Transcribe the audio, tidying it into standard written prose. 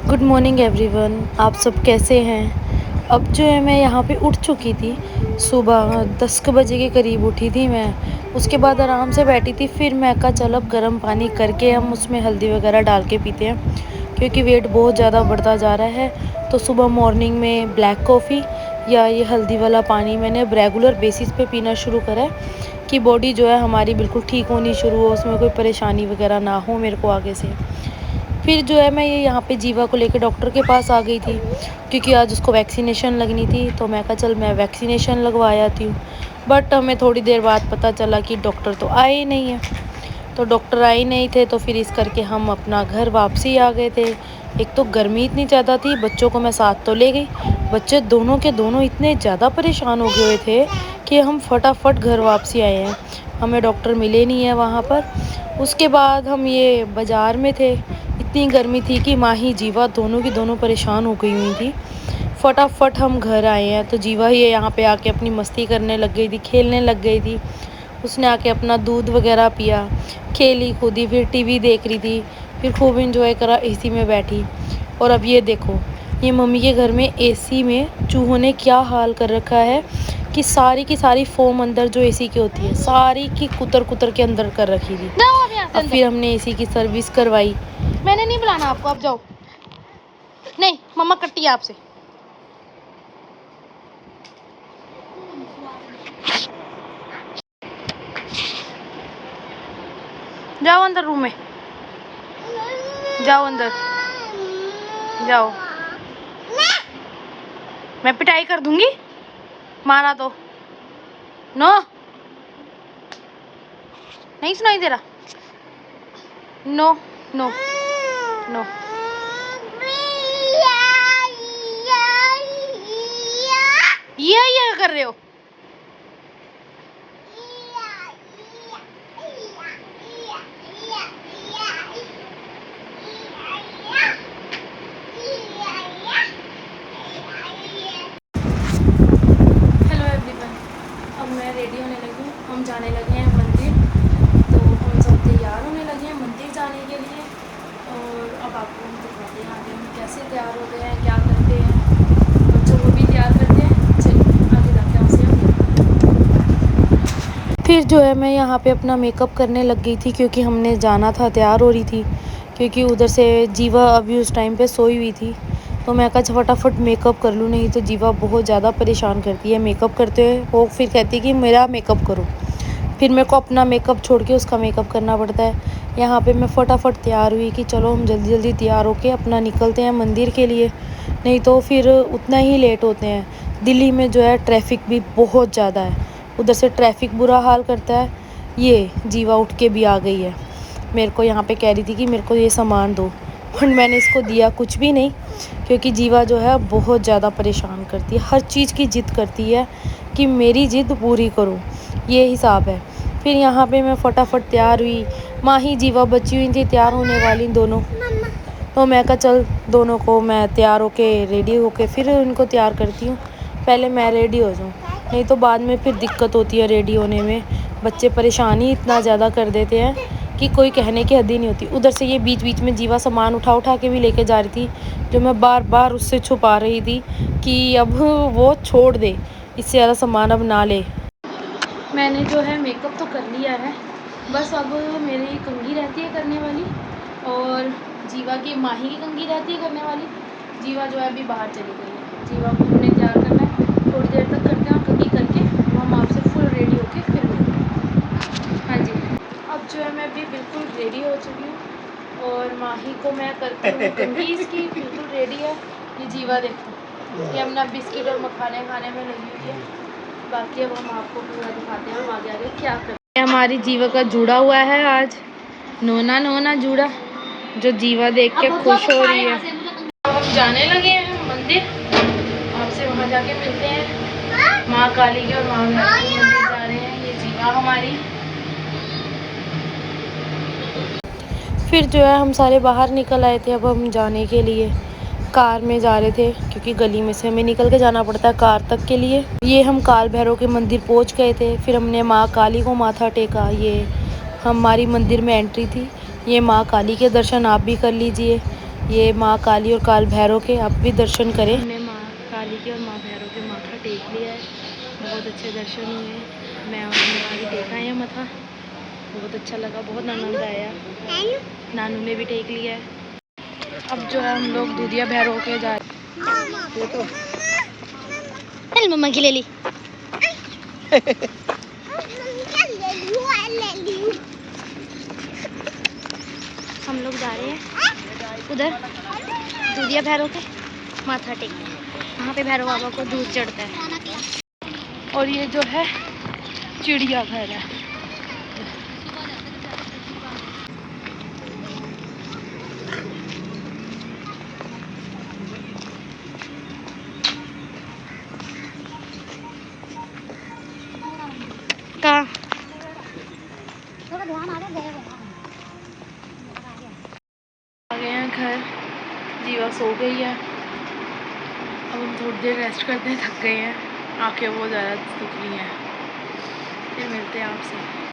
Good morning everyone. आप सब कैसे हैं? अब जो है मैं यहाँ पे उठ चुकी थी। सुबह 10 बजे के करीब उठी थी मैं। उसके बाद आराम से बैठी थी। फिर मैं कहा चल अब गर्म पानी करके हम उसमें हल्दी वगैरह डाल के पीते हैं, क्योंकि वेट बहुत ज़्यादा बढ़ता जा रहा है। तो सुबह मॉर्निंग में ब्लैक कॉफ़ी या ये हल्दी वाला पानी मैंने अब रेगुलर बेसिस पे पीना शुरू करा है, कि बॉडी जो है हमारी बिल्कुल ठीक होनी शुरू हो, उसमें कोई परेशानी वगैरह ना हो मेरे को आगे से। फिर जो है मैं ये यहाँ पे जीवा को लेकर डॉक्टर के पास आ गई थी, क्योंकि आज उसको वैक्सीनेशन लगनी थी। तो मैं कहा चल मैं वैक्सीनेशन लगवा आती हूँ। बट हमें थोड़ी देर बाद पता चला कि डॉक्टर तो आए ही नहीं है। तो डॉक्टर आए नहीं थे, तो फिर इस करके हम अपना घर वापसी आ गए थे। एक तो गर्मी इतनी ज़्यादा थी, बच्चों को मैं साथ तो ले गई, बच्चे दोनों के दोनों इतने ज़्यादा परेशान हो गए हुए थे कि हम फटाफट घर वापसी आए हैं। हमें डॉक्टर मिले नहीं है वहाँ पर। उसके बाद हम ये बाज़ार में थे। इतनी गर्मी थी कि माही जीवा दोनों की दोनों परेशान हो गई हुई थी। फटाफट हम घर आए हैं। तो जीवा ये यहाँ पे आके अपनी मस्ती करने लग गई थी, खेलने लग गई थी। उसने आके अपना दूध वगैरह पिया, खेली कूदी, फिर टीवी देख रही थी, फिर खूब इंजॉय करा, एसी में बैठी। और अब ये देखो, ये मम्मी के घर में एसी में चूहों ने क्या हाल कर रखा है कि सारी की सारी फोम अंदर जो एसी की होती है सारी की कुतर कुतर के अंदर कर रखी थी। अब फिर हमने एसी की सर्विस करवाई। मैंने नहीं बुलाना आपको, आप जाओ। नहीं, मम्मा कट्टी है आपसे। जाओ अंदर रूम में, जाओ अंदर जाओ। मैं पिटाई कर दूंगी मारा तो। नो, नहीं सुनाई दे रहा। No no no. ये कर रहे हो? Hello everyone. अब मैं रेडी होने लगी हूँ, हम जाने लगे हैं मंदिर। तो हम सब तैयार होने लगे हैं मंदिर जाने के लिए। और अब आपको हम दिखाते हैं आगे हम कैसे तैयार होते हैं, क्या करते हैं। बच्चों को भी तैयार करते हैं। चलिए आगे जाके आपसे हम। फिर जो है मैं यहाँ पे अपना मेकअप करने लग गई थी, क्योंकि हमने जाना था, तैयार हो रही थी। क्योंकि उधर से जीवा अभी उस टाइम पे सोई हुई थी। तो मैं कहा फटाफट मेकअप कर लूँ, नहीं तो जीवा बहुत ज़्यादा परेशान करती है मेकअप करते हुए। वो फिर कहती है कि मेरा मेकअप करो, फिर मेरे को अपना मेकअप छोड़ के उसका मेकअप करना पड़ता है। यहाँ पे मैं फटाफट तैयार हुई कि चलो हम जल्दी जल्दी तैयार होके अपना निकलते हैं मंदिर के लिए, नहीं तो फिर उतना ही लेट होते हैं। दिल्ली में जो है ट्रैफिक भी बहुत ज़्यादा है, उधर से ट्रैफिक बुरा हाल करता है। ये जीवा उठ के भी आ गई है, मेरे को यहाँ पे कह रही थी कि मेरे को ये सामान दो, और मैंने इसको दिया कुछ भी नहीं, क्योंकि जीवा जो है बहुत ज़्यादा परेशान करती है, हर चीज़ की ज़िद करती है कि मेरी ज़िद पूरी करो, ये हिसाब है। फिर यहाँ पे मैं फटाफट तैयार हुई। माही जीवा बची हुई थी तैयार होने वाली दोनों। तो मैं कहा चल दोनों को मैं तैयार होके रेडी होके फिर उनको तैयार करती हूँ, पहले मैं रेडी हो जाऊँ, नहीं तो बाद में फिर दिक्कत होती है रेडी होने में। बच्चे परेशान ही इतना ज़्यादा कर देते हैं कि कोई कहने की हद ही नहीं होती। उधर से ये बीच बीच में जीवा सामान उठा उठा के भी लेके जा रही थी, जो मैं बार बार उससे छुपा रही थी कि अब वो छोड़ दे, इससे ज़्यादा सामान अब ना ले। मैंने जो है मेकअप तो कर लिया है, बस अब मेरी कंघी रहती है करने वाली, और जीवा की माही की कंघी रहती है करने वाली। जीवा जो है अभी बाहर चली गई है, जीवा को हमने तैयार करना है, थोड़ी देर तक करते हैं कंघी करके हम आपसे फुल रेडी होके फिर मिलते हैं। हाँ जी, अब जो है मैं अभी बिल्कुल रेडी हो चुकी हूँ, और माही को मैं करती हूँ कंघी, इसकी बिल्कुल रेडी है। ये जीवा देखो, ये अपना बिस्किट और मखाने खाने में लगी हुई है। बाकी अब हम आपको पूरा दिखाते हैं हम आगे आगे क्या करते हैं। हमारी जीवा का जुड़ा हुआ है आज, नोना नोना जुड़ा, जो जीवा देख के खुश हो रही है। अब हम जाने लगे हैं मंदिर, आपसे वहाँ जाके मिलते हैं। माँ काली के और माँ भैरव के मंदिर जा रहे हैं, ये जीवा हमारी। फिर जो है हम सारे बाहर निकल आए थे। अब हम जाने के लिए कार में जा रहे थे, क्योंकि गली में से हमें निकल के जाना पड़ता है कार तक के लिए। ये हम काल भैरव के मंदिर पहुंच गए थे। फिर हमने माँ काली को माथा टेका, ये हमारी मंदिर में एंट्री थी। ये माँ काली के दर्शन आप भी कर लीजिए। ये माँ काली और काल भैरव के आप भी दर्शन करें। हमने माँ काली के और माँ भैरव के माथा टेक लिया है, बहुत अच्छे दर्शन हुए। मैं और अपने भाई टेका है माथा, बहुत अच्छा लगा, बहुत आनंद आया। नानू ने भी टेक लिया है। अब जो है हम लोग दूधिया भैरव के जा रहे हैं। चल मम्मा की ले ली। हम लोग जा रहे हैं उधर दूधिया भैरव के माथा टेकने। वहाँ पे भैरव बाबा को दूध चढ़ता है। और ये जो है चिड़ियाघर है। कहाँ आ गए हैं घर, जीवा सो गई है। अब हम थोड़ी देर रेस्ट करते हैं, थक गए हैं, आंखें बहुत ज़्यादा दुख रही हैं। फिर मिलते हैं आपसे।